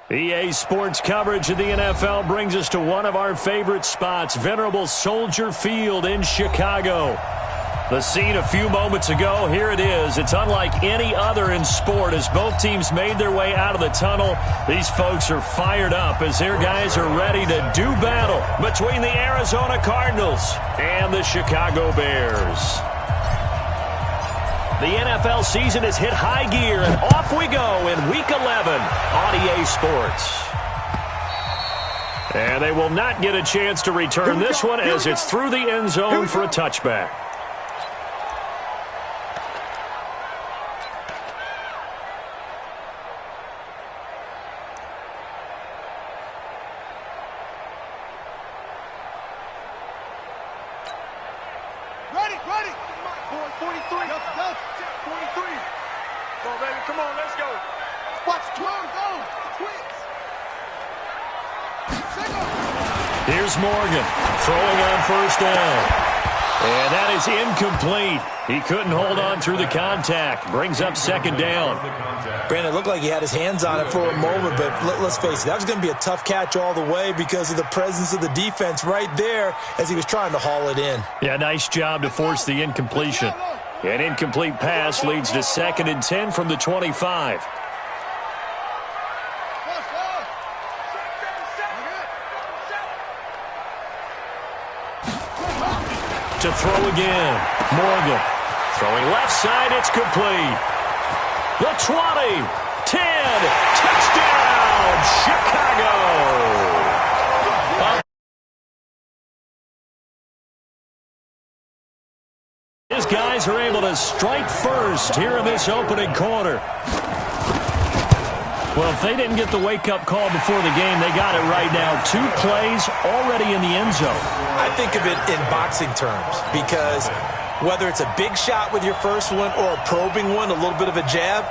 EA Sports coverage of the NFL brings us to one of our favorite spots, venerable Soldier Field in Chicago. The scene a few moments ago, here it is. It's unlike any other in sport as both teams made their way out of the tunnel. These folks are fired up as their guys are ready to do battle between the Arizona Cardinals and the Chicago Bears. The NFL season has hit high gear, and off we go in Week 11 on EA Sports. And they will not get a chance to return this one as it's through the end zone for a touchback. Ready. 43. 43. Come on, baby. Come on, let's go. Watch 12 go. Twins. Here's Morgan throwing on first down. And that is incomplete. He couldn't hold on through the contact. Brings up second down. Brandon, it looked like he had his hands on it for a moment, but let's face it, that was going to be a tough catch all the way because of the presence of the defense right there as he was trying to haul it in. Yeah, nice job to force the incompletion. An incomplete pass leads to 2nd and 10 from the 25. To throw again. Morgan throwing left side. It's complete. The 20, 10, touchdown, Chicago. His guys are able to strike first here in this opening quarter. Well, if they didn't get the wake-up call before the game, they got it right now. 2 plays already in the end zone. I think of it in boxing terms because whether it's a big shot with your first one or a probing one, a little bit of a jab,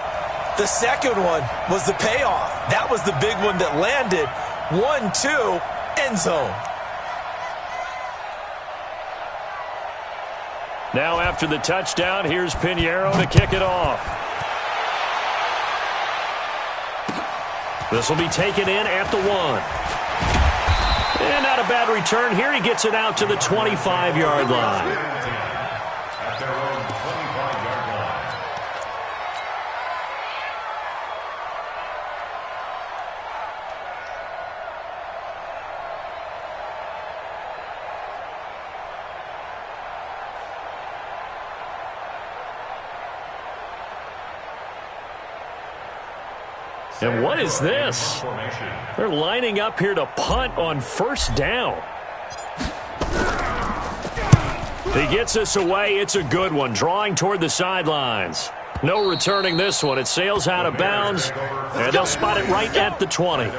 the second one was the payoff. That was the big one that landed. 1-2, end zone. Now after the touchdown, here's Pinheiro to kick it off. This will be taken in at the 1. And not a bad return here. He gets it out to the 25-yard line. At their own 25-yard line. And what is this? They're lining up here to punt on first down. He gets us away. It's a good one. Drawing toward the sidelines. No returning this one. It sails out of bounds, and they'll spot it right at the 20.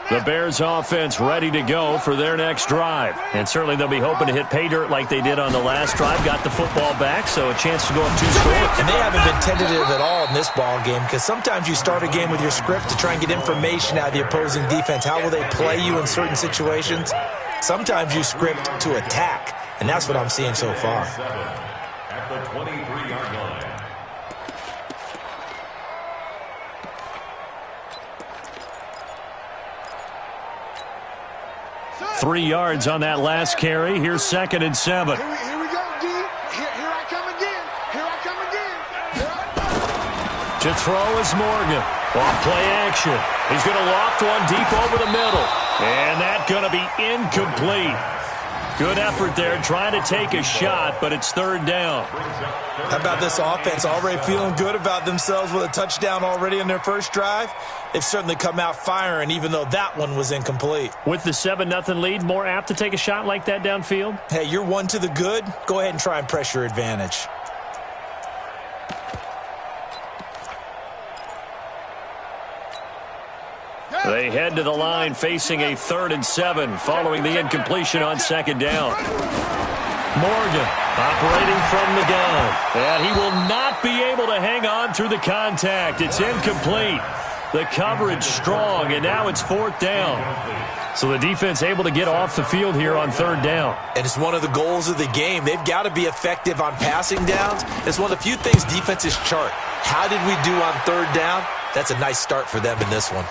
The Bears offense ready to go for their next drive. And certainly they'll be hoping to hit pay dirt like they did on the last drive. Got the football back, so a chance to go up 2 scores. And they haven't been tentative at all in this ball game because sometimes you start a game with your script to try and get information out of the opposing defense. How will they play you in certain situations? Sometimes you script to attack, and that's what I'm seeing so far. At the 23-yard line. 3 yards on that last carry. Here's 2nd and 7. Here we go, D. Here I come again. To throw is Morgan. Off play action. He's going to loft one deep over the middle. And that's going to be incomplete. Good effort there trying to take a shot, but it's 3rd down. How about this offense already feeling good about themselves with a touchdown already in their first drive? They've certainly come out firing, even though that one was incomplete. With the 7-0 lead, more apt to take a shot like that downfield? Hey, you're 1 to the good. Go ahead and try and press your advantage. They head to the line facing a 3rd and 7 following the incompletion on 2nd down. Morgan operating from the gun. And he will not be able to hang on through the contact. It's incomplete. The coverage strong, and now it's 4th down. So the defense able to get off the field here on 3rd down. And it's one of the goals of the game. They've got to be effective on passing downs. It's one of the few things defenses chart. How did we do on 3rd down? That's a nice start for them in this one.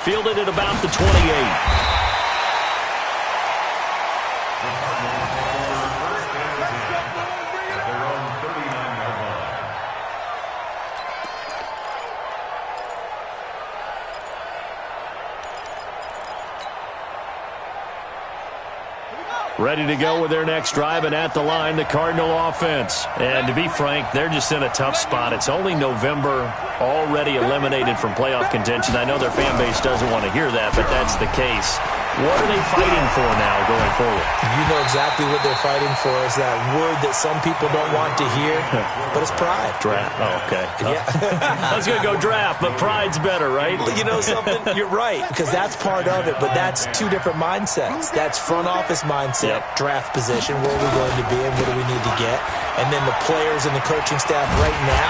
Fielded at about the 28. Ready to go with their next drive, and at the line, the Cardinal offense. And to be frank, they're just in a tough spot. It's only November, already eliminated from playoff contention. I know their fan base doesn't want to hear that, but that's the case. What are they fighting for now going forward? You know exactly what they're fighting for is that word that some people don't want to hear, but it's pride. Draft. Oh, okay. Yeah. I was going to go draft, but pride's better, right? You know something? You're right, because that's part of it, but that's two different mindsets. That's front office mindset, draft position, where are we going to be and what do we need to get? And then the players and the coaching staff right now,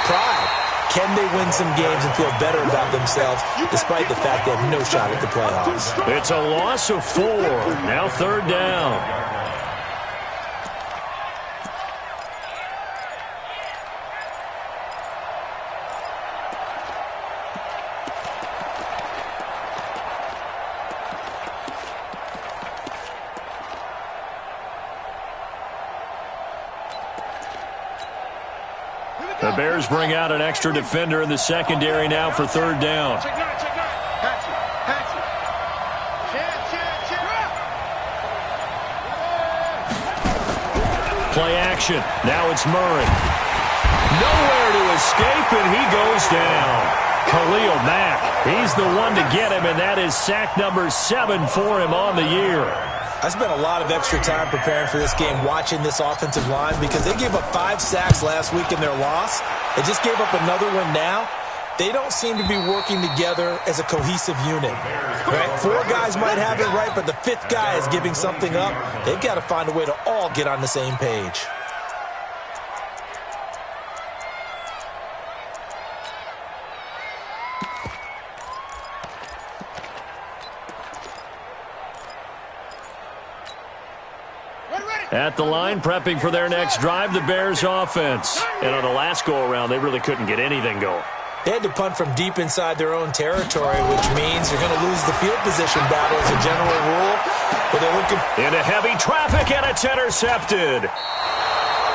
pride. Can they win some games and feel better about themselves despite the fact they have no shot at the playoffs? It's a loss of 4. Now 3rd down. The Bears bring out an extra defender in the secondary now for 3rd down. Play action. Now it's Murray. Nowhere to escape, and he goes down. Khalil Mack, he's the one to get him, and that is sack number 7 for him on the year. I spent a lot of extra time preparing for this game watching this offensive line because they gave up 5 sacks last week in their loss. They just gave up another one now. They don't seem to be working together as a cohesive unit. Right? 4 guys might have it right, but the 5th guy is giving something up. They've got to find a way to all get on the same page. At the line, prepping for their next drive, the Bears offense. And on the last go-around, they really couldn't get anything going. They had to punt from deep inside their own territory, which means you're going to lose the field position battle as a general rule. But they're looking into heavy traffic, and it's intercepted.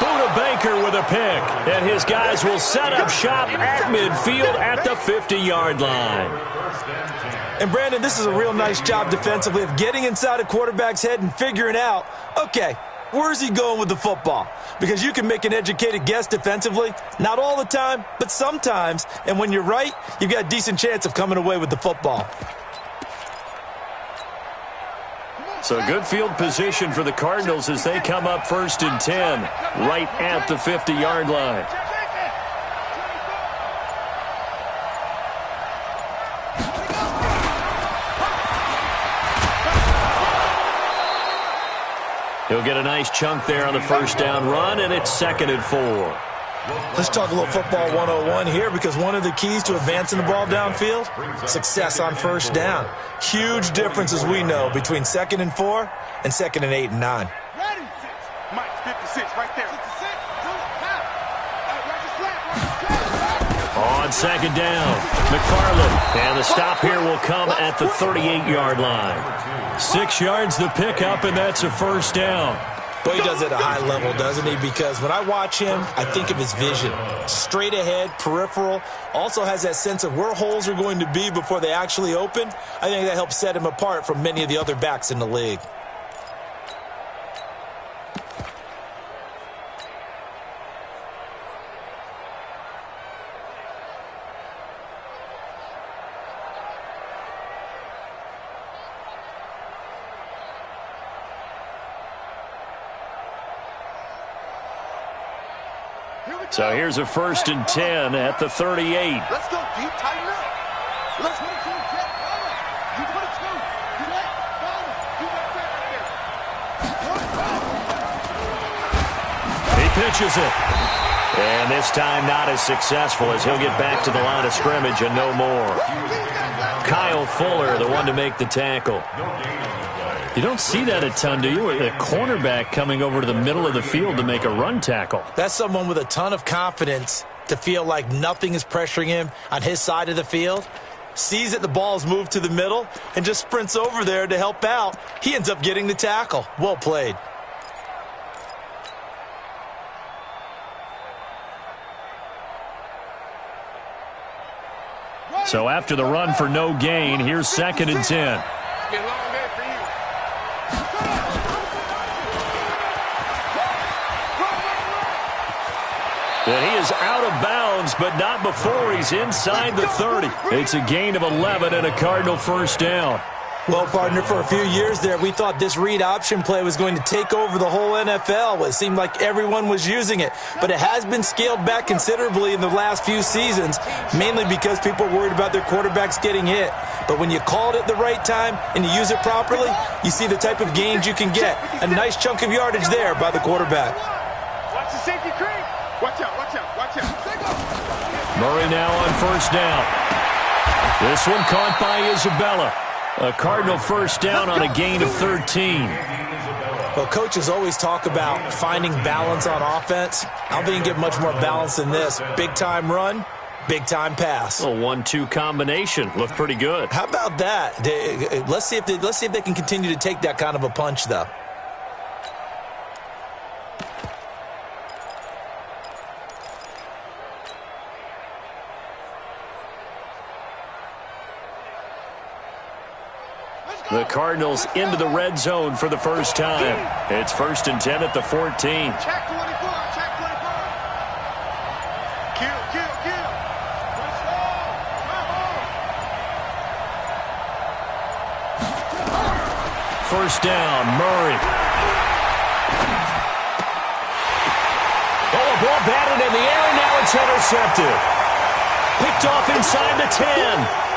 Buda Baker with a pick, and his guys will set up shop at midfield at the 50-yard line. And, Brandon, this is a real nice job defensively of getting inside a quarterback's head and figuring out, okay, where's he going with the football? Because you can make an educated guess defensively. Not all the time, but sometimes. And when you're right, you've got a decent chance of coming away with the football. So good field position for the Cardinals as they come up 1st and 10, right at the 50-yard line. He'll get a nice chunk there on the 1st down run, and it's 2nd and 4. Let's talk a little football 101 here because one of the keys to advancing the ball downfield, success on 1st down. Huge difference, as we know, between 2nd and 4 and 2nd and 8 and 9. Ready? Mike, 56 right there. On 2nd down, McFarland. And the stop here will come at the 38-yard line. 6 yards the pickup, and that's a 1st down. But he does it at a high level, doesn't he? Because when I watch him, I think of his vision. Straight ahead, peripheral. Also has that sense of where holes are going to be before they actually open. I think that helps set him apart from many of the other backs in the league. So here's a 1st and 10 at the 38. Let's go deep, tighten up. Let's pitches it. And this time not as successful as he'll get back to the line of scrimmage and no more. Kyle Fuller, the one to make the tackle. You don't see that a ton, do you? A cornerback coming over to the middle of the field to make a run tackle. That's someone with a ton of confidence to feel like nothing is pressuring him on his side of the field. Sees that the ball's moved to the middle and just sprints over there to help out. He ends up getting the tackle. Well played. So after the run for no gain, here's 2nd and 10. And he is out of bounds, but not before he's inside the 30. It's a gain of 11 and a Cardinal first down. Well, partner, for a few years there, we thought this read option play was going to take over the whole NFL. It seemed like everyone was using it, but it has been scaled back considerably in the last few seasons, mainly because people are worried about their quarterbacks getting hit. But when you call it at the right time and you use it properly, you see the type of gains you can get. A nice chunk of yardage there by the quarterback. Watch the safety creep. Watch out, watch out, watch out. Murray now on first down. This one caught by Isabella. A Cardinal first down on a gain of 13. Well, coaches always talk about finding balance on offense. I don't think you can get much more balance than this. Big-time run, big-time pass. A 1-2 combination. Looked pretty good. How about that? Let's see if they can continue to take that kind of a punch, though. The Cardinals into the red zone for the first time. It's 1st and 10 at the 14. Check 24, check 24. Kill. First down, Murray. Oh, a ball batted in the air, and now it's intercepted. Picked off inside the 10.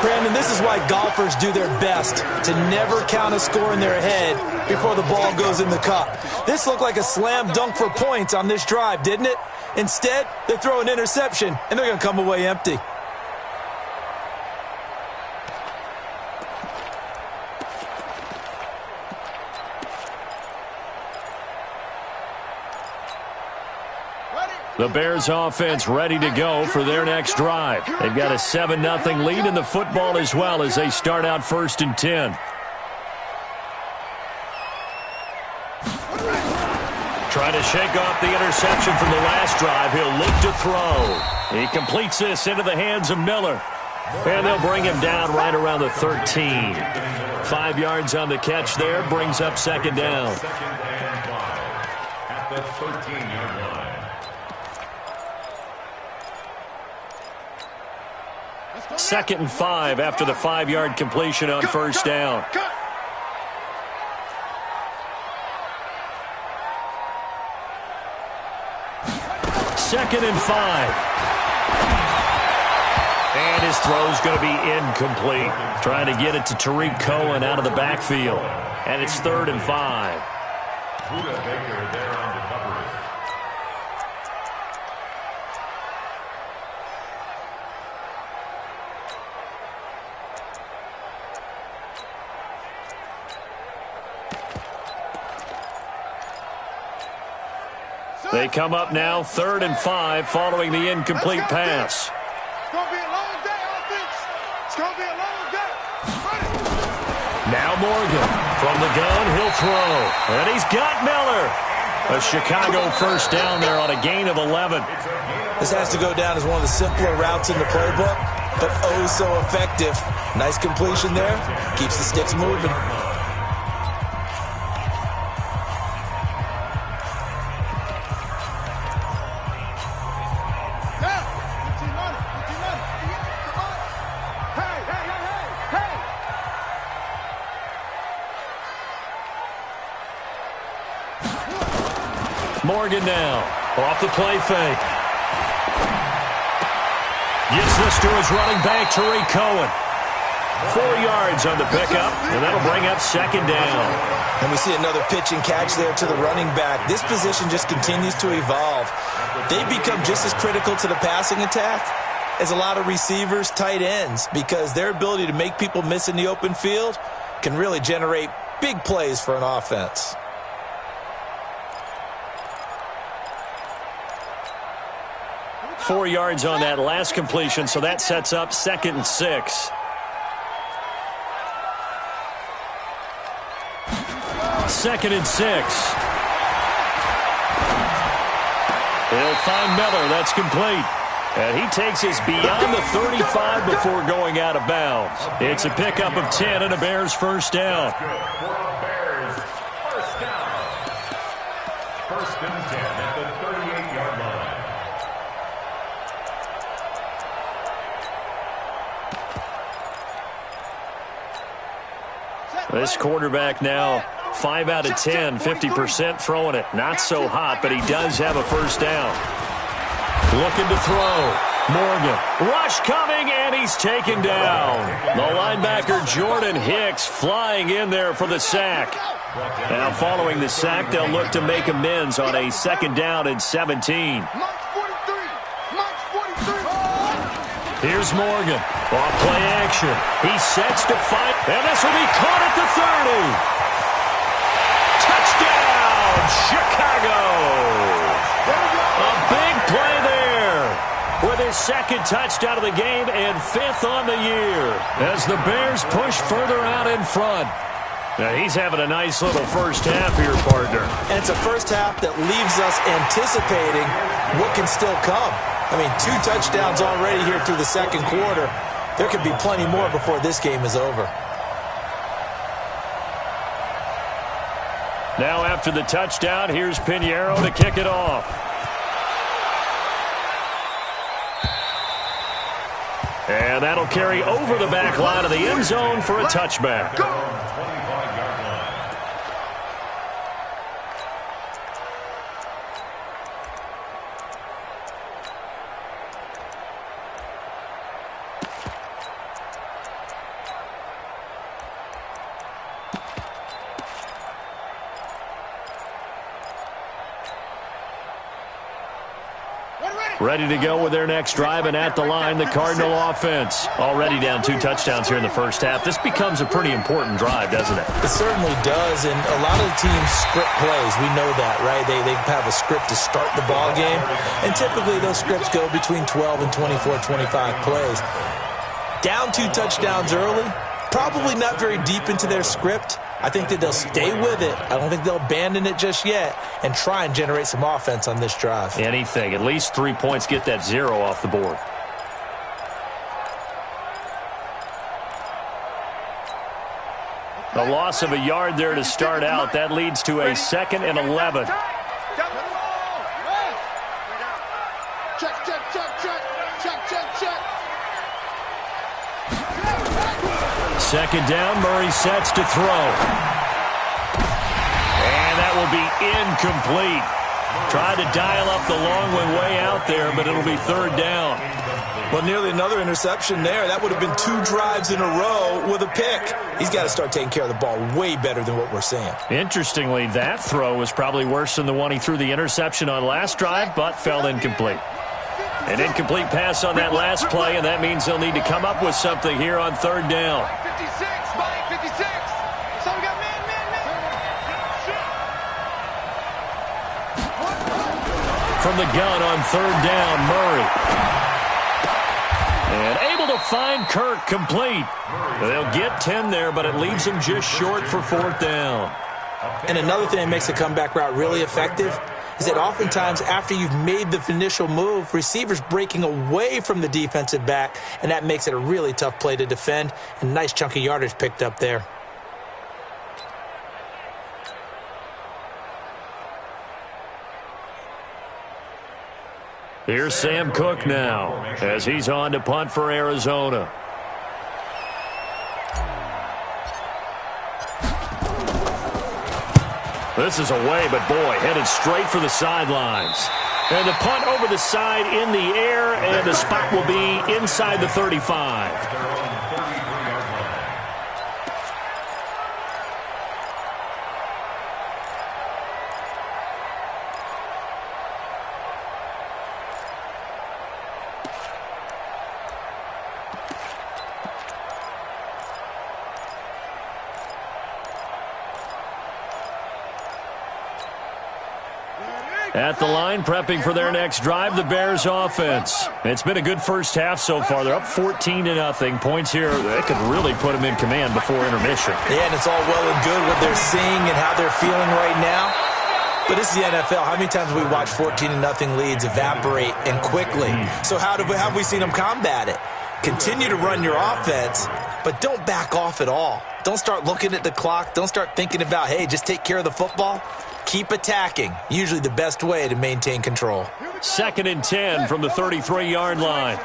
Brandon, this is why golfers do their best to never count a score in their head before the ball goes in the cup. This looked like a slam dunk for points on this drive, didn't it? Instead, they throw an interception, and they're going to come away empty. The Bears offense ready to go for their next drive. They've got a 7-0 lead in the football as well as they start out 1st and 10. Trying to shake off the interception from the last drive. He'll look to throw. He completes this into the hands of Miller. And they'll bring him down right around the 13. 5 yards on the catch there. Brings up 2nd down. At the 13-yard line. 2nd and 5 after the 5-yard completion on first down. Second and 5. And his throw's going to be incomplete. Trying to get it to Tariq Cohen out of the backfield. And it's 3rd and 5. Buda Baker there on the coverage. They come up now 3rd and 5 following the incomplete pass. It's going to be a long day, offense. It's going to be a long day. Now Morgan from the gun. He'll throw. And he's got Miller. A Chicago first down there on a gain of 11. This has to go down as one of the simpler routes in the playbook, but oh so effective. Nice completion there. Keeps the sticks moving. Morgan now, off the play fake. Gives this to his running back, Tariq Cohen. 4 yards on the pickup, and that'll bring up 2nd down. And we see another pitch and catch there to the running back. This position just continues to evolve. They become just as critical to the passing attack as a lot of receivers, tight ends, because their ability to make people miss in the open field can really generate big plays for an offense. Four yards on that last completion, so that sets up 2nd and 6. Second and 6. He'll find Miller. That's complete. And he takes us beyond the 35 before going out of bounds. It's a pickup of 10 and a Bears first down. Bears first down. 1st and 10 at the 38-yard line. This quarterback now 5 out of 10, 50% throwing it. Not so hot, but he does have a first down. Looking to throw. Morgan. Rush coming, and he's taken down. The linebacker Jordan Hicks flying in there for the sack. Now following the sack, they'll look to make amends on a 2nd down and 17. Here's Morgan. Off play action. He sets to fight, and this will be caught at the 30. Touchdown, Chicago! A big play there with his 2nd touchdown of the game and 5th on the year as the Bears push further out in front. Now he's having a nice little first half here, partner. And it's a first half that leaves us anticipating what can still come. I mean, 2 touchdowns already here through the 2nd quarter. There could be plenty more before this game is over. Now after the touchdown, here's Pinheiro to kick it off. And that'll carry over the back line of the end zone for a touchback. Ready to go with their next drive, and at the line, the Cardinal offense. Already down 2 touchdowns here in the first half. This becomes a pretty important drive, doesn't it? It certainly does, and a lot of the teams script plays. We know that, right? They have a script to start the ball game, and typically those scripts go between 12 and 24, 25 plays. Down 2 touchdowns early, probably not very deep into their script. I think that they'll stay with it. I don't think they'll abandon it just yet and try and generate some offense on this drive. Anything. At least 3 points, get that 0 off the board. A loss of a yard there to start out. That leads to a 2nd and 11. Second down, Murray sets to throw. And that will be incomplete. Tried to dial up the long one way out there, but it'll be 3rd down. Well, nearly another interception there. That would have been 2 drives in a row with a pick. He's got to start taking care of the ball way better than what we're seeing. Interestingly, that throw was probably worse than the one he threw the interception on last drive, but fell incomplete. An incomplete pass on that last play, and that means they'll need to come up with something here on 3rd down. 56. So we got man. From the gun on 3rd down, Murray. And able to find Kirk complete. They'll get 10 there, but it leaves them just short for 4th down. And another thing that makes a comeback route really effective is that oftentimes after you've made the initial move, receivers breaking away from the defensive back, and that makes it a really tough play to defend. A nice chunk of yardage picked up there. Here's Sam Cook now as he's on to punt for Arizona. This is away, but boy, headed straight for the sidelines. And the punt over the side in the air, and the spot will be inside the 35. 35 At the line, prepping for their next drive, the Bears offense. It's been a good first half so far. They're up 14-0. Points here, they could really put them in command before intermission. Yeah, and it's all well and good what they're seeing and how they're feeling right now. But this is the NFL. How many times have we watched 14-0 leads evaporate and quickly? So how have we seen them combat it? Continue to run your offense, but don't back off at all. Don't start looking at the clock. Don't start thinking about, hey, just take care of the football. Keep attacking. Usually the best way to maintain control. 2nd and 10 from the 33-yard line.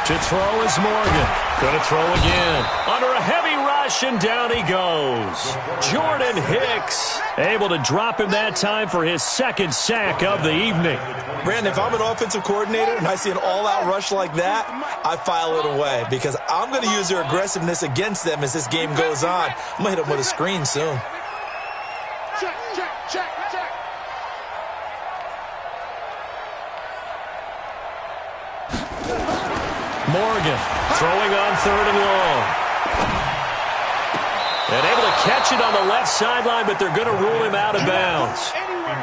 To throw is Morgan. Going to throw again. Under a heavy rush, and down he goes. Jordan Hicks able to drop him that time for his 2nd sack of the evening. Brandon, if I'm an offensive coordinator and I see an all-out rush like that, I file it away because I'm going to use their aggressiveness against them as this game goes on. I'm going to hit them with a screen soon. Check, check, check, check. Morgan throwing on 3rd and long. And able to catch it on the left sideline, but they're going to rule him out of bounds.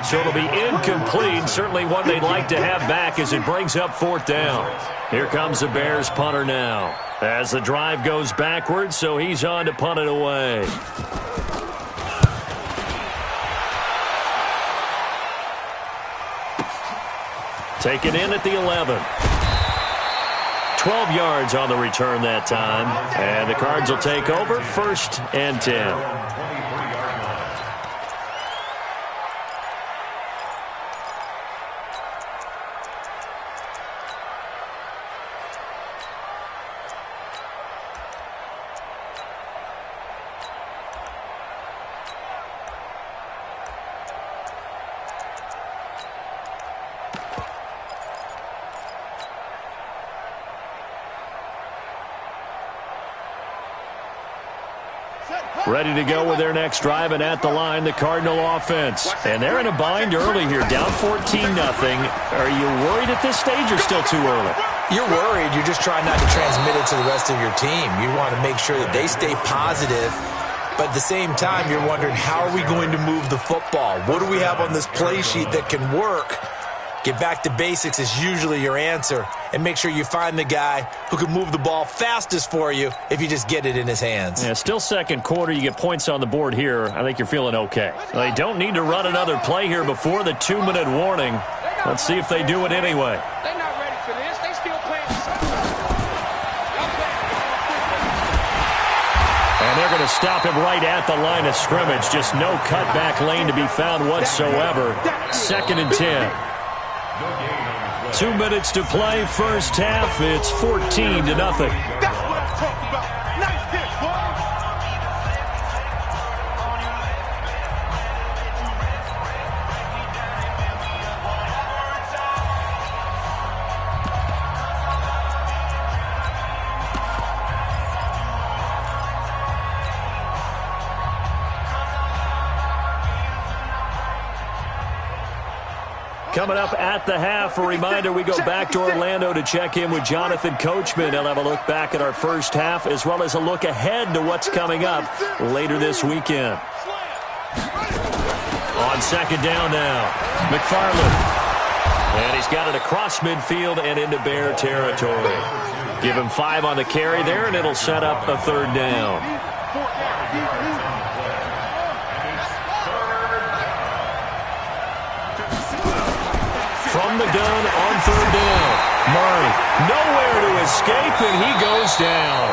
So it'll be incomplete. Certainly one they'd like to have back as it brings up 4th down. Here comes the Bears punter now. As the drive goes backwards, so he's on to punt it away. Taken in at the 11. 12 yards on the return that time. And the Cards will take over 1st and 10. Ready to go with their next drive, and at the line, the Cardinal offense. And they're in a bind early here, down 14-0. Are you worried at this stage or still too early? You're worried. You're just trying not to transmit it to the rest of your team. You want to make sure that they stay positive. But at the same time, you're wondering, how are we going to move the football? What do we have on this play sheet that can work? Get back to basics is usually your answer. And make sure you find the guy who can move the ball fastest for you if you just get it in his hands. Yeah, still 2nd quarter. You get points on the board here. I think you're feeling okay. They don't need to run another play here before the 2-minute warning. Let's see if they do it anyway. They're not ready for this. They still playing. And they're going to stop him right at the line of scrimmage. Just no cutback lane to be found whatsoever. 2nd and 10. 2 minutes to play, first half. It's 14-0. That's what I'm talking about. Nice pitch, boy. Coming up at the half, a reminder, we go back to Orlando to check in with Jonathan Coachman. He'll have a look back at our first half as well as a look ahead to what's coming up later this weekend. On 2nd down now, McFarland. And he's got it across midfield and into Bear territory. Give him 5 on the carry there, and it'll set up a 3rd down. From the gun on 3rd down. Murray, nowhere to escape, and he goes down.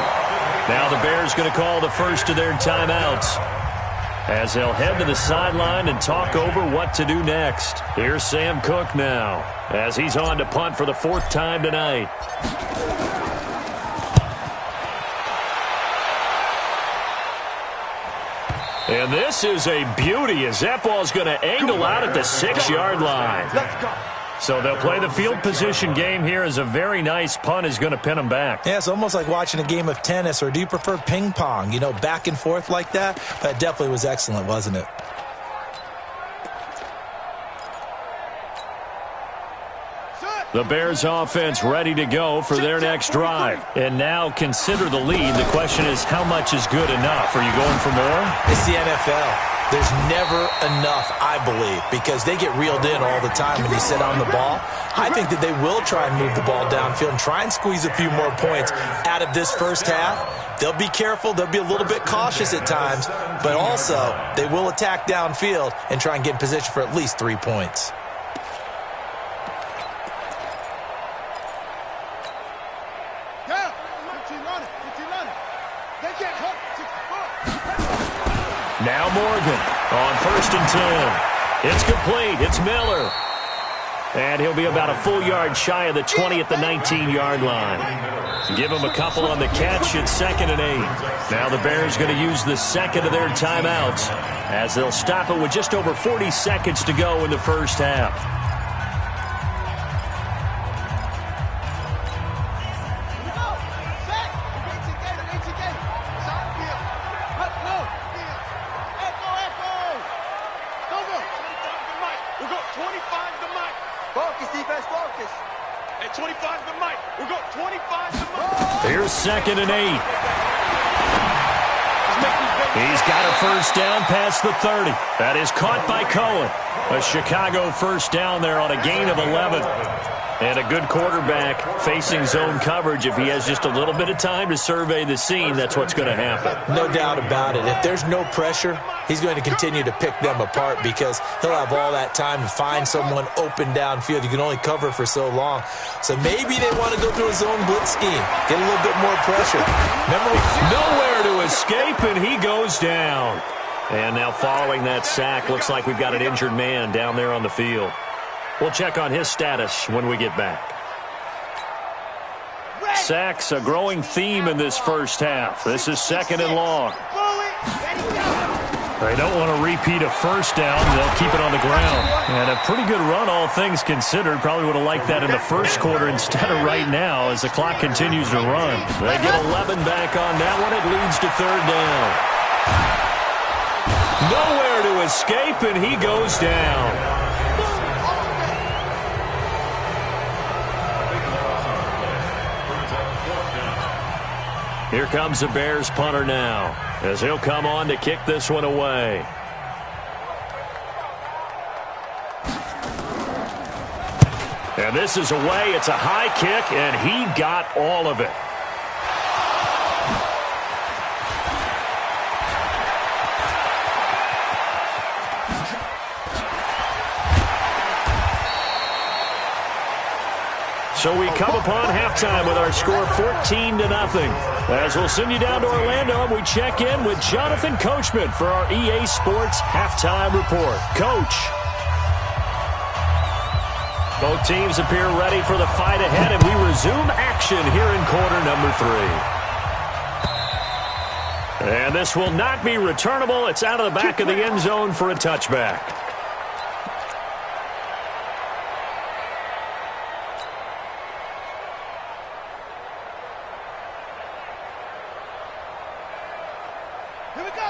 Now the Bears going to call the first of their timeouts as they'll head to the sideline and talk over what to do next. Here's Sam Cook now as he's on to punt for the 4th time tonight. And this is a beauty as that ball's going to angle out at the 6-yard line. Let's go. So they'll play the field position game here as a very nice punt is going to pin them back. Yeah, it's almost like watching a game of tennis, or do you prefer ping pong? You know, back and forth like that? That definitely was excellent, wasn't it? The Bears offense ready to go for their next drive. And now consider the lead. The question is, how much is good enough? Are you going for more? It's the NFL. There's never enough, I believe, because they get reeled in all the time when you sit on the ball. I think that they will try and move the ball downfield and try and squeeze a few more points out of this first half. They'll be careful. They'll be a little bit cautious at times, but also they will attack downfield and try and get in position for at least 3 points. Now Morgan on 1st and 10. It's complete. It's Miller. And he'll be about a full yard shy of the 20 at the 19-yard line. Give him a couple on the catch. It's 2nd and 8. Now the Bears going to use the second of their timeouts as they'll stop it with just over 40 seconds to go in the first half. Here's 2nd and 8. He's got a first down past the 30. That is caught by Cohen. A Chicago first down there on a gain of 11. And a good quarterback facing zone coverage. If he has just a little bit of time to survey the scene, that's what's going to happen. No doubt about it. If there's no pressure, he's going to continue to pick them apart because he'll have all that time to find someone open downfield. You can only cover for so long. So maybe they want to go to a zone blitz scheme, get a little bit more pressure. Remember, nowhere to escape, and he goes down. And now following that sack, looks like we've got an injured man down there on the field. We'll check on his status when we get back. Sacks, a growing theme in this first half. This is 2nd and long. They don't want to repeat a first down. They'll keep it on the ground. And a pretty good run, all things considered. Probably would have liked that in the first quarter instead of right now as the clock continues to run. They get 11 back on that one. It leads to 3rd down. Nowhere to escape, and he goes down. Here comes the Bears punter now as he'll come on to kick this one away. And this is away. It's a high kick, and he got all of it. So we come upon halftime with our score 14-0. As we'll send you down to Orlando, and we check in with Jonathan Coachman for our EA Sports Halftime Report. Coach. Both teams appear ready for the fight ahead, and we resume action here in quarter number 3. And this will not be returnable. It's out of the back of the end zone for a touchback.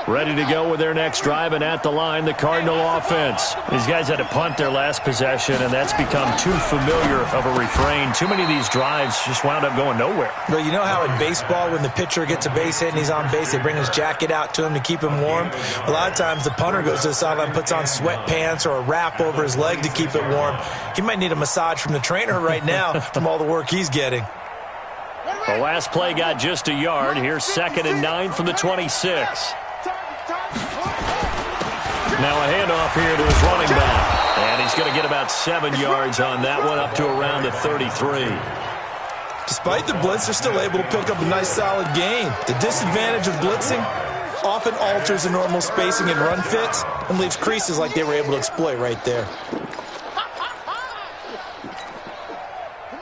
Ready to go with their next drive, and at the line, the Cardinal offense. These guys had to punt their last possession, and that's become too familiar of a refrain. Too many of these drives just wound up going nowhere. Well, you know how in baseball, when the pitcher gets a base hit and he's on base, they bring his jacket out to him to keep him warm? A lot of times, the punter goes to the sideline, puts on sweatpants or a wrap over his leg to keep it warm. He might need a massage from the trainer right now from all the work he's getting. The last play got just a yard. Here's 2nd and 9 from the 26. Now a handoff here to his running back. And he's going to get about 7 yards on that one, up to around the 33. Despite the blitz, they're still able to pick up a nice solid gain. The disadvantage of blitzing often alters the normal spacing and run fits and leaves creases like they were able to exploit right there.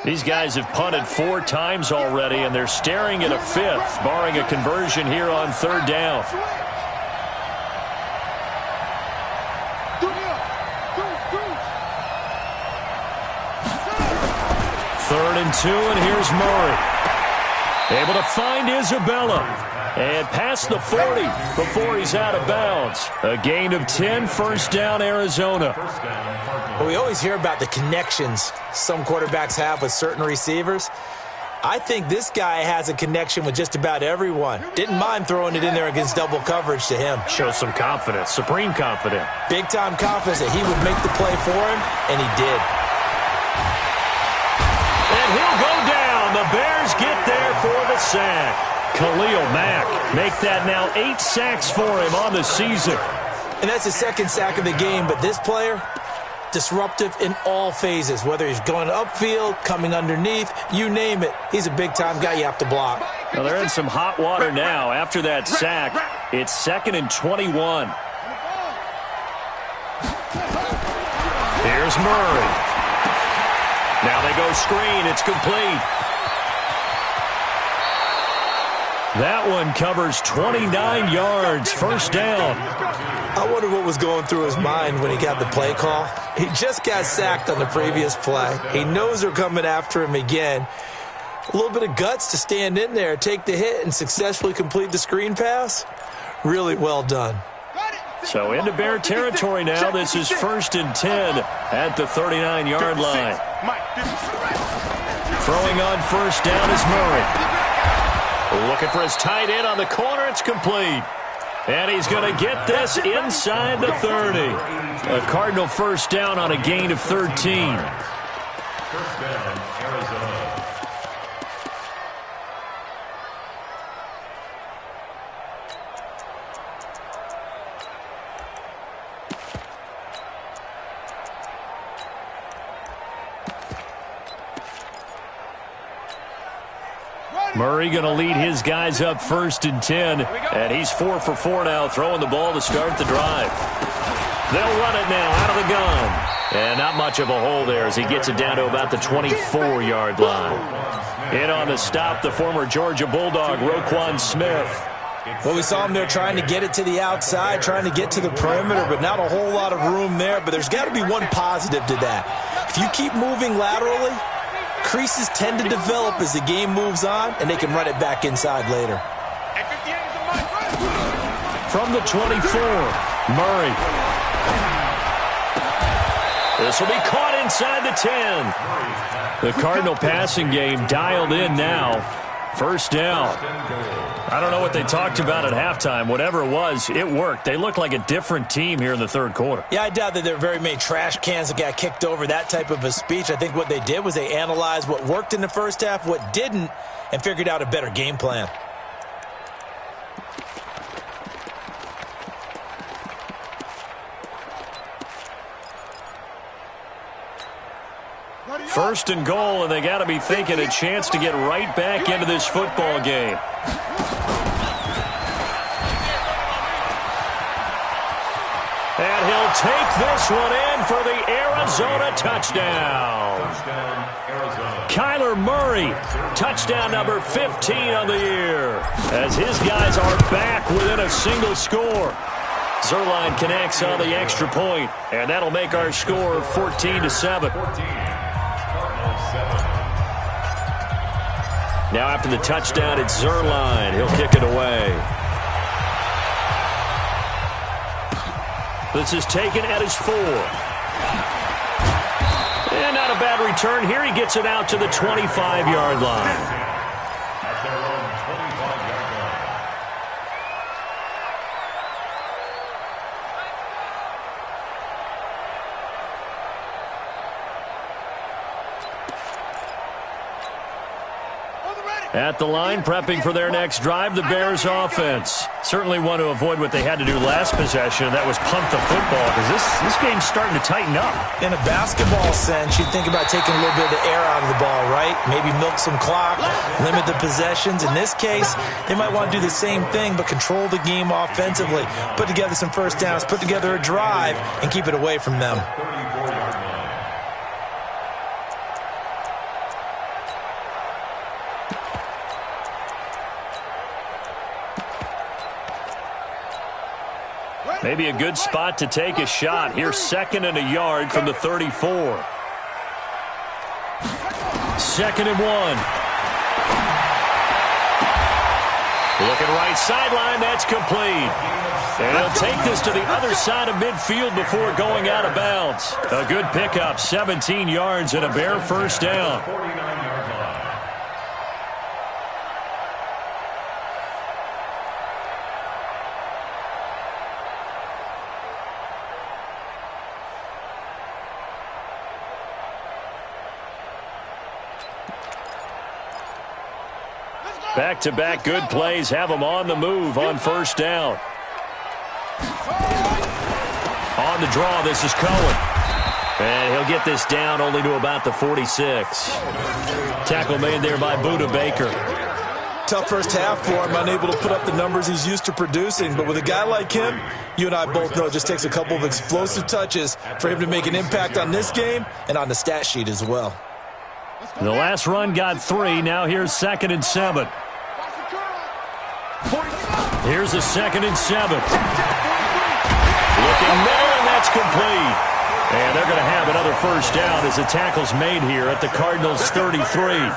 These guys have punted 4 times already, and they're staring at a 5th, barring a conversion here on 3rd down. Third and 2, and here's Murray. Able to find Isabella. And past the 40 before he's out of bounds. A gain of 10, first down, Arizona. Well, we always hear about the connections some quarterbacks have with certain receivers. I think this guy has a connection with just about everyone. Didn't mind throwing it in there against double coverage to him. Shows some confidence, supreme confidence. Big-time confidence that he would make the play for him, and he did. And he'll go down. The Bears get there for the sack. Khalil Mack make that now 8 sacks for him on the season. And that's his second sack of the game, but this player, disruptive in all phases, whether he's going upfield, coming underneath, you name it. He's a big-time guy you have to block. Well, they're in some hot water now. After that sack, it's 2nd and 21. Here's Murray. Now they go screen. It's complete. That one covers 29 yards. First down. I wonder what was going through his mind when he got the play call. He just got sacked on the previous play. He knows they're coming after him again. A little bit of guts to stand in there, take the hit, and successfully complete the screen pass. Really well done. So into Bear territory now. This is 1st and 10 at the 39-yard line. Throwing on first down is Murray. Looking for his tight end on the corner. It's complete. And he's going to get this inside the 30. A Cardinal first down on a gain of 13. First down, Arizona. Murray going to lead his guys up 1st and 10. And he's 4 for 4 now, throwing the ball to start the drive. They'll run it now out of the gun. And not much of a hole there as he gets it down to about the 24-yard line. In on the stop, the former Georgia Bulldog, Roquan Smith. Well, we saw him there trying to get it to the outside, trying to get to the perimeter, but not a whole lot of room there. But there's got to be one positive to that. If you keep moving laterally, creases tend to develop as the game moves on, and they can run it back inside later. From the 24, Murray. This will be caught inside the 10. The Cardinal passing game dialed in now. First down. I don't know what they talked about at halftime. Whatever it was, it worked. They looked like a different team here in the third quarter. Yeah, I doubt that there are very many trash cans that got kicked over, that type of a speech. I think what they did was they analyzed what worked in the first half, what didn't, and figured out a better game plan. First and goal, and they got to be thinking a chance to get right back into this football game. And he'll take this one in for the Arizona touchdown. Kyler Murray, touchdown number 15 on the year, as his guys are back within a single score. Zerline connects on the extra point, and that'll make our score 14-7. Now after the touchdown, it's Zerline. He'll kick it away. This is taken at his 4. And not a bad return here. He gets it out to the 25-yard line. At their own 25-yard line. At the line, prepping for their next drive, the Bears offense. Certainly want to avoid what they had to do last possession, and that was punt the football, because this game's starting to tighten up. In a basketball sense, you think about taking a little bit of the air out of the ball, right? Maybe milk some clock, limit the possessions. In this case, they might want to do the same thing, but control the game offensively. Put together some first downs, put together a drive, and keep it away from them. 34-yard line. Maybe a good spot to take a shot. Here's 2nd and a yard from the 34. 2nd and 1. Looking right sideline. That's complete. And he'll take this to the other side of midfield before going out of bounds. A good pickup, 17 yards and a Bear first down. 49-yard line. Back-to-back good plays have them on the move on first down. On the draw, this is Cohen. And he'll get this down only to about the 46. Tackle made there by Budda Baker. Tough first half for him, unable to put up the numbers he's used to producing. But with a guy like him, you and I both know it just takes a couple of explosive touches for him to make an impact on this game and on the stat sheet as well. The last run got 3. Now here's 2nd and 7. Here's a 2nd and 7. Looking there, and that's complete. And they're going to have another first down as the tackle's made here at the Cardinals' 33.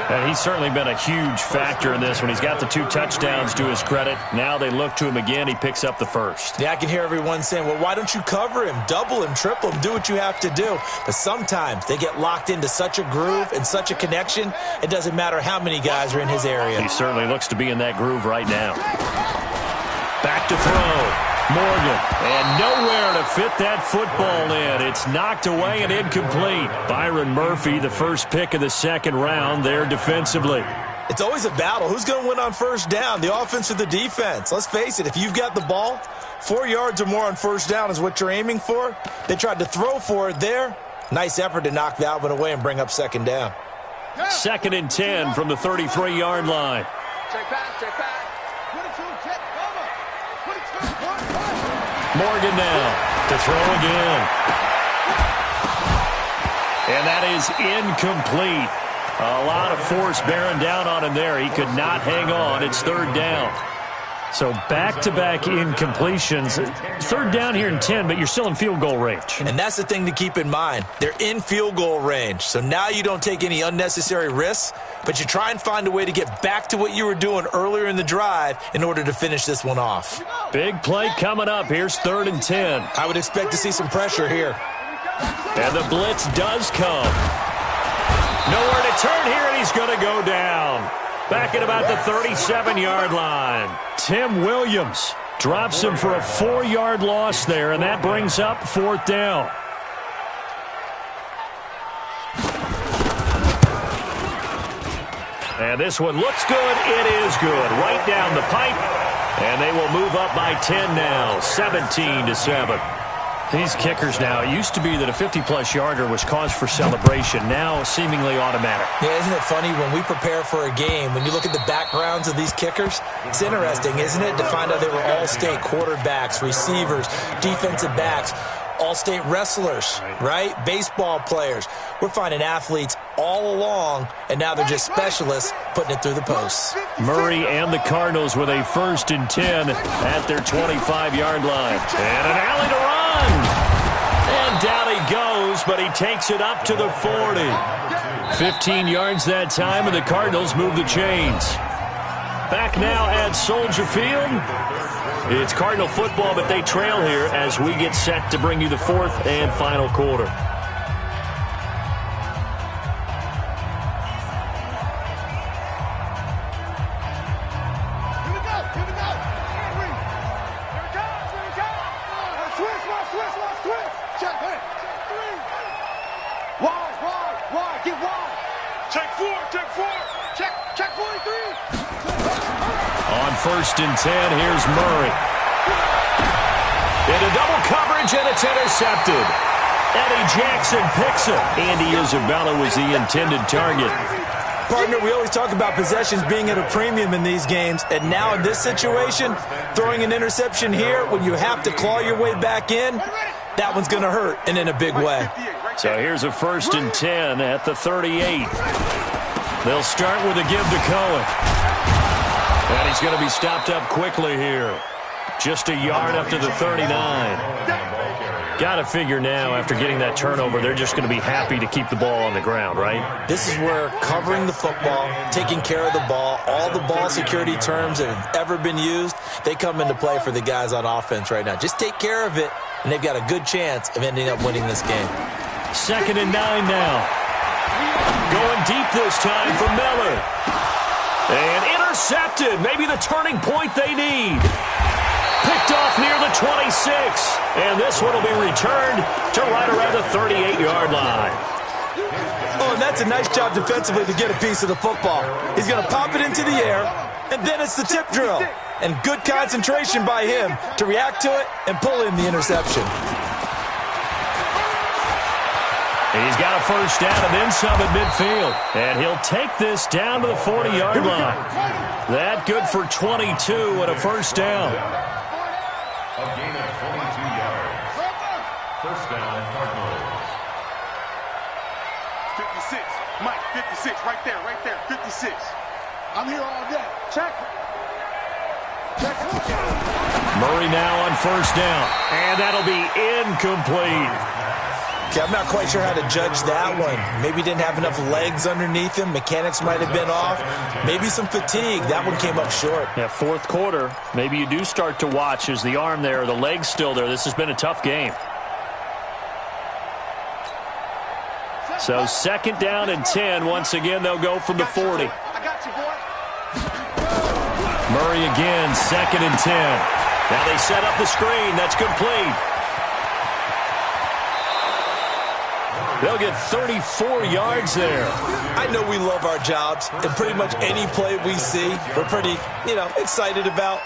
And he's certainly been a huge factor in this when he's got the 2 touchdowns to his credit. Now they look to him again. He picks up the first. Yeah, I can hear everyone saying, well, why don't you cover him, double him, triple him, do what you have to do. But sometimes they get locked into such a groove and such a connection, it doesn't matter how many guys are in his area. He certainly looks to be in that groove right now. Back to throw. Morgan, and nowhere to fit that football in. It's knocked away and incomplete. Byron Murphy, the first pick of the 2nd round there defensively. It's always a battle. Who's going to win on first down, the offense or the defense? Let's face it, if you've got the ball, 4 yards or more on first down is what you're aiming for. They tried to throw for it there. Nice effort to knock that one away and bring up 2nd down. 2nd and 10 from the 33-yard line. Check back, check back. Morgan now to throw again. And that is incomplete. A lot of force bearing down on him there. He could not hang on. It's 3rd down. So back-to-back incompletions. 3rd down here in 10, but you're still in field goal range. And that's the thing to keep in mind. They're in field goal range. So now you don't take any unnecessary risks, but you try and find a way to get back to what you were doing earlier in the drive in order to finish this one off. Big play coming up. Here's 3rd and 10. I would expect to see some pressure here. And the blitz does come. Nowhere to turn here, and he's going to go down. Back at about the 37-yard line. Tim Williams drops him for a 4-yard loss there, and that brings up 4th down. And this one looks good. It is good. Right down the pipe. And they will move up by 10 now, 17-7. These kickers now, it used to be that a 50-plus yarder was cause for celebration. Now seemingly automatic. Yeah, isn't it funny when we prepare for a game, when you look at the backgrounds of these kickers, it's interesting, isn't it, to find out they were all-state quarterbacks, receivers, defensive backs, all-state wrestlers, right? Baseball players. We're finding athletes all along, and now they're just specialists putting it through the posts. Murray and the Cardinals with a 1st and 10 at their 25-yard line. And an alley to run. And down he goes, but he takes it up to the 40. 15 yards that time, and the Cardinals move the chains. Back now at Soldier Field. It's Cardinal football, but they trail here as we get set to bring you the 4th and final quarter. On 1st and 10, here's Murray. Into double coverage, and it's intercepted. Eddie Jackson picks it. Andy Isabella was the intended target. Partner, we always talk about possessions being at a premium in these games, and now in this situation, throwing an interception here when you have to claw your way back in, that one's going to hurt, and in a big way. So here's a 1st and 10 at the 38. They'll start with a give to Cohen. And he's going to be stopped up quickly here. Just a yard up to the 39. Got to figure now, after getting that turnover, they're just going to be happy to keep the ball on the ground, right? This is where covering the football, taking care of the ball, all the ball security terms that have ever been used, they come into play for the guys on offense right now. Just take care of it, and they've got a good chance of ending up winning this game. 2nd and 9 now. Going deep this time for Miller. And intercepted. Maybe the turning point they need. Picked off near the 26. And this one will be returned to right around the 38-yard line. Oh, and that's a nice job defensively to get a piece of the football. He's going to pop it into the air, and then it's the tip drill. And good concentration by him to react to it and pull in the interception. He's got a first down and then some at midfield. And he'll take this down to the 40-yard line. That good for 22 and a first down. A gain of 22 yards. First down, Cardinals. 56. Mike, 56. Right there, 56. I'm here all day. Check. Murray now on first down. And that'll be incomplete. Okay, I'm not quite sure how to judge that one. Maybe he didn't have enough legs underneath him. Mechanics might have been off. Maybe some fatigue. That one came up short. Yeah, fourth quarter, maybe you do start to watch. Is the arm there, the leg's still there? This has been a tough game. So second down and 10. Once again, they'll go from the 40. I got you, boy. Murray again, second and 10. Now they set up the screen. That's complete. They'll get 34 yards there. I know we love our jobs, and pretty much any play we see, we're pretty, excited about.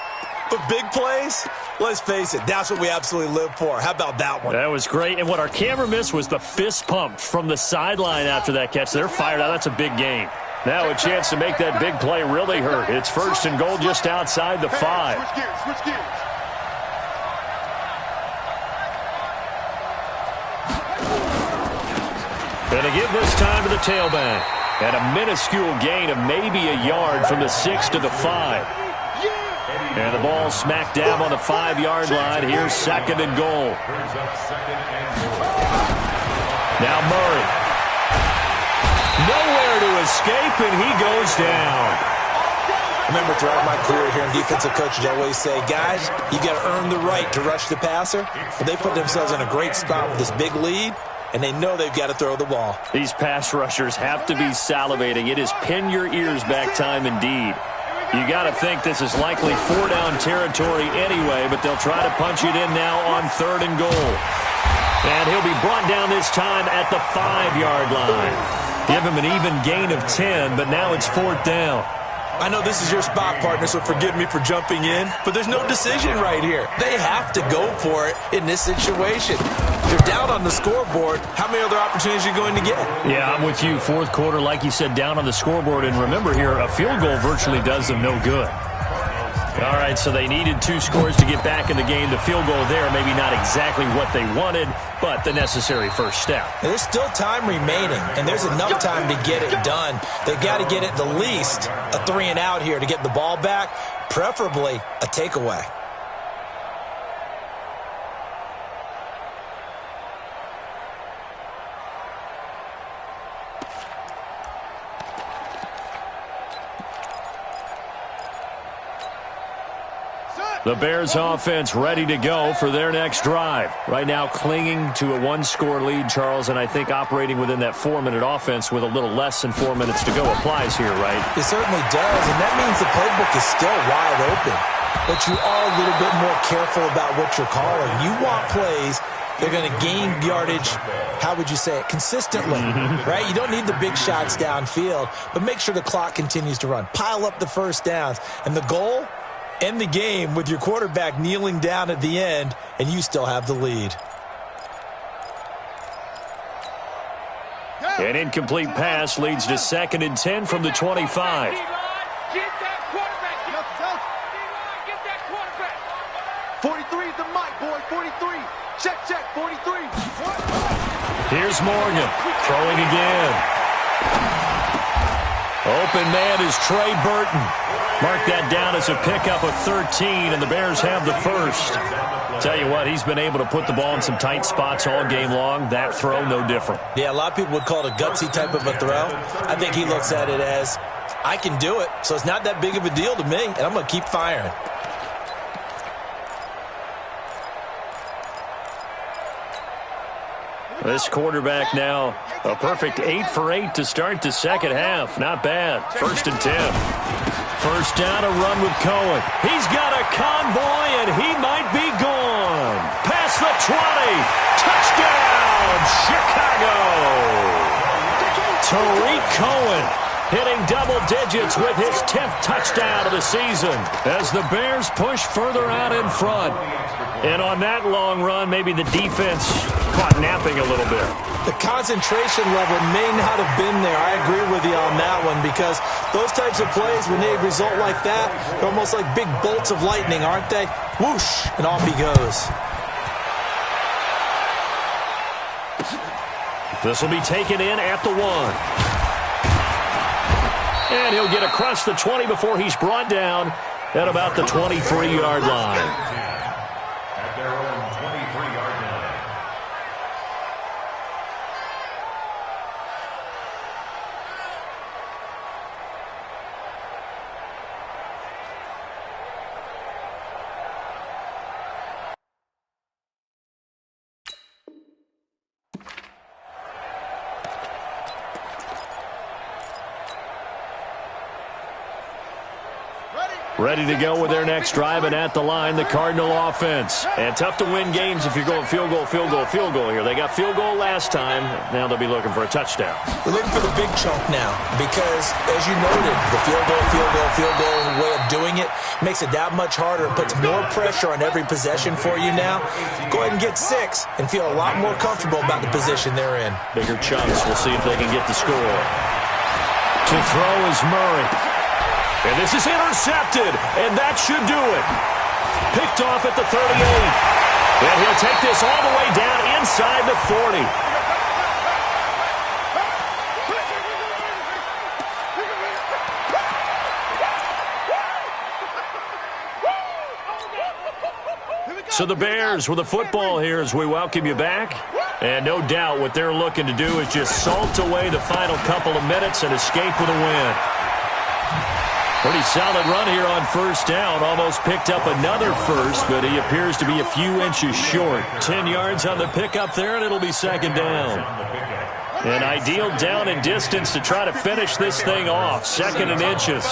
But big plays, let's face it, that's what we absolutely live for. How about that one? That was great. And what our camera missed was the fist pump from the sideline after that catch. They're fired out. That's a big game. Now a chance to make that big play really hurt. It's first and goal just outside the 5. Switch gears. And they give this time to the tailback. And a minuscule gain of maybe a yard from the 6 to the 5. And the ball smacked down on the 5-yard line. Here's second and goal. Now Murray. Nowhere to escape, and he goes down. Remember, throughout my career here in defensive coaches, I always say, guys, you got to earn the right to rush the passer. But they put themselves in a great spot with this big lead, and they know they've got to throw the ball. These pass rushers have to be salivating. It is pin your ears back time indeed. You got to think this is likely 4-down territory anyway, but they'll try to punch it in now on third and goal. And he'll be brought down this time at the 5-yard line. Give him an even gain of 10, but now it's fourth down. I know this is your spot, partner, so forgive me for jumping in, but there's no decision right here. They have to go for it in this situation. They're down on the scoreboard. How many other opportunities are you going to get? Yeah, I'm with you. Fourth quarter, like you said, down on the scoreboard. And remember here, a field goal virtually does them no good. All right, so they needed 2 scores to get back in the game. The field goal there, maybe not exactly what they wanted, but the necessary first step. There's still time remaining, and there's enough time to get it done. They've got to get at the least a 3-and-out here to get the ball back, preferably a takeaway. The Bears offense ready to go for their next drive. Right now clinging to a 1-score lead, Charles, and I think operating within that 4-minute offense with a little less than 4 minutes to go applies here, right? It certainly does, and that means the playbook is still wide open. But you are a little bit more careful about what you're calling. You want plays they're going to gain yardage, how would you say it, consistently, right? You don't need the big shots downfield, but make sure the clock continues to run. Pile up the first downs, and the goal, end the game with your quarterback kneeling down at the end, and you still have the lead. An incomplete pass leads to 2nd and 10 from the 25. Get that quarterback. Get that quarterback. 43 is the mic, boy. 43. Check, 43. Here's Morgan throwing again. Open man is Trey Burton. Mark that down as a pickup of 13, and the Bears have the first. Tell you what, he's been able to put the ball in some tight spots all game long. That throw, no different. Yeah, a lot of people would call it a gutsy type of a throw. I think he looks at it as, I can do it, so it's not that big of a deal to me, and I'm going to keep firing. This quarterback now, a perfect 8 for 8 to start the second half. Not bad. 1st and 10. First down, a run with Cohen. He's got a convoy, and he might be gone. Past the 20. Touchdown, Chicago. Tariq Cohen hitting double digits with his 10th touchdown of the season as the Bears push further out in front. And on that long run, maybe the defense caught napping a little bit. The concentration level may not have been there. I agree with you on that one because those types of plays, when they result like that, they're almost like big bolts of lightning, aren't they? Whoosh, and off he goes. This will be taken in at the 1. And he'll get across the 20 before he's brought down at about the 23-yard line. At their own 23-yard line. Ready to go with their next drive, and at the line, the Cardinal offense. And tough to win games if you're going field goal, field goal, field goal here. They got field goal last time. Now they'll be looking for a touchdown. They're looking for the big chunk now because, as you noted, the field goal way of doing it makes it that much harder and puts more pressure on every possession for you now. Go ahead and get 6 and feel a lot more comfortable about the position they're in. Bigger chunks. We'll see if they can get the score. To throw is Murray. And this is intercepted, and that should do it. Picked off at the 38. And he'll take this all the way down inside the 40. So the Bears with the football here as we welcome you back. And no doubt what they're looking to do is just salt away the final couple of minutes and escape with a win. Pretty solid run here on first down. Almost picked up another first, but he appears to be a few inches short. 10 yards on the pickup there, and it'll be second down. An ideal down and distance to try to finish this thing off. 2nd and inches.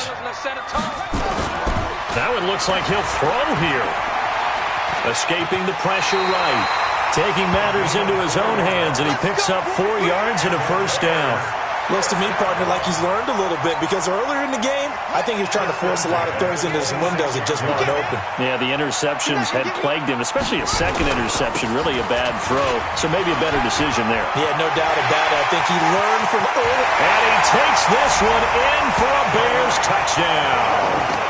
That one looks like he'll throw here. Escaping the pressure right. Taking matters into his own hands, and he picks up 4 yards and a first down. Looks to me, partner, like he's learned a little bit because earlier in the game, I think he was trying to force a lot of throws into his windows that just weren't open. Yeah, the interceptions had plagued him, especially a second interception, really a bad throw. So maybe a better decision there. Yeah, no doubt about it. I think he learned from early. And he takes this one in for a Bears touchdown.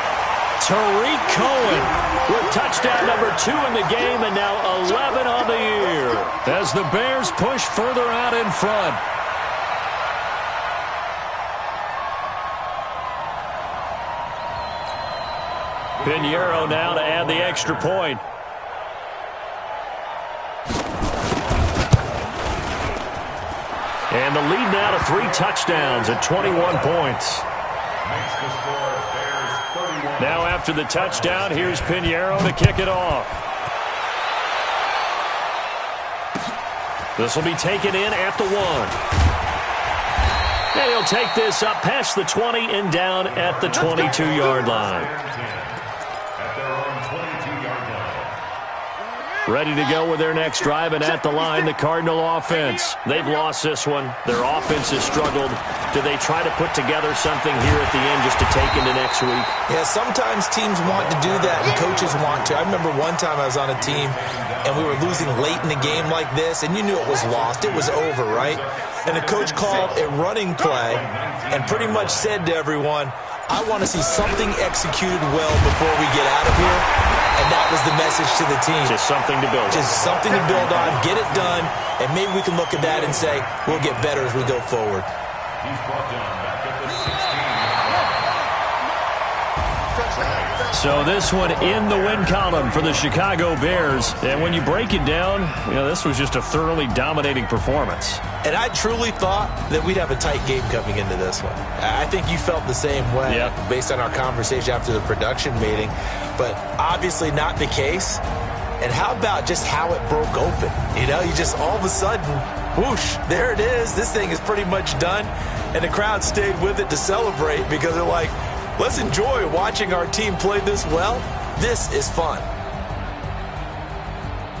Tariq Cohen with touchdown number 2 in the game and now 11 on the year as the Bears push further out in front. Pinheiro now to add the extra point. And the lead now to 3 touchdowns at 21 points. Makes the score Bears 31. Now after the touchdown, here's Pinheiro to kick it off. This will be taken in at the 1. And he'll take this up past the 20 and down at the 22-yard line. Ready to go with their next drive, and at the line, the Cardinal offense. They've lost this one. Their offense has struggled. Do they try to put together something here at the end just to take into next week? Yeah, sometimes teams want to do that, and coaches want to. I remember one time I was on a team, and we were losing late in the game like this, and you knew it was lost. It was over, right? And the coach called a running play and pretty much said to everyone, I want to see something executed well before we get out of here. And that was the message to the team. Just something to build on. Just something to build on, get it done, and maybe we can look at that and say, we'll get better as we go forward. He's brought down back at the 16. So this one in the win column for the Chicago Bears. And when you break it down, you know, this was just a thoroughly dominating performance. And I truly thought that we'd have a tight game coming into this one. I think you felt the same way based on our conversation after the production meeting. But obviously not the case. And how about just how it broke open? You know, you just all of a sudden, whoosh, there it is. This thing is pretty much done. And the crowd stayed with it to celebrate because they're like, let's enjoy watching our team play this well. This is fun.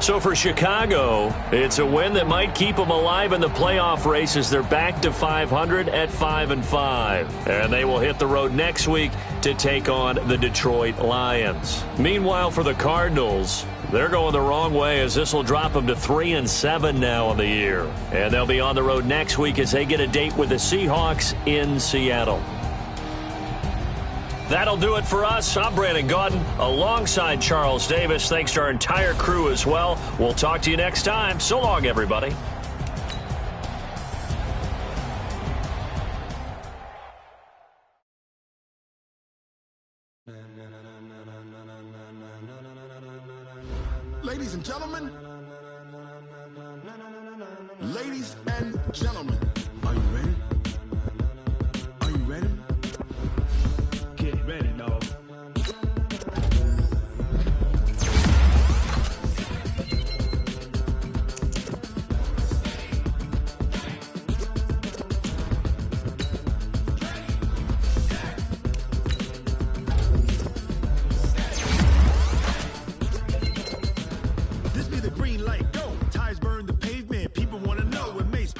So for Chicago, it's a win that might keep them alive in the playoff race as they're back to 500 at 5-5. And they will hit the road next week to take on the Detroit Lions. Meanwhile, for the Cardinals, they're going the wrong way as this will drop them to 3-7 now on the year. And they'll be on the road next week as they get a date with the Seahawks in Seattle. That'll do it for us. I'm Brandon Gaudin alongside Charles Davis. Thanks to our entire crew as well. We'll talk to you next time. So long, everybody. Ladies and gentlemen.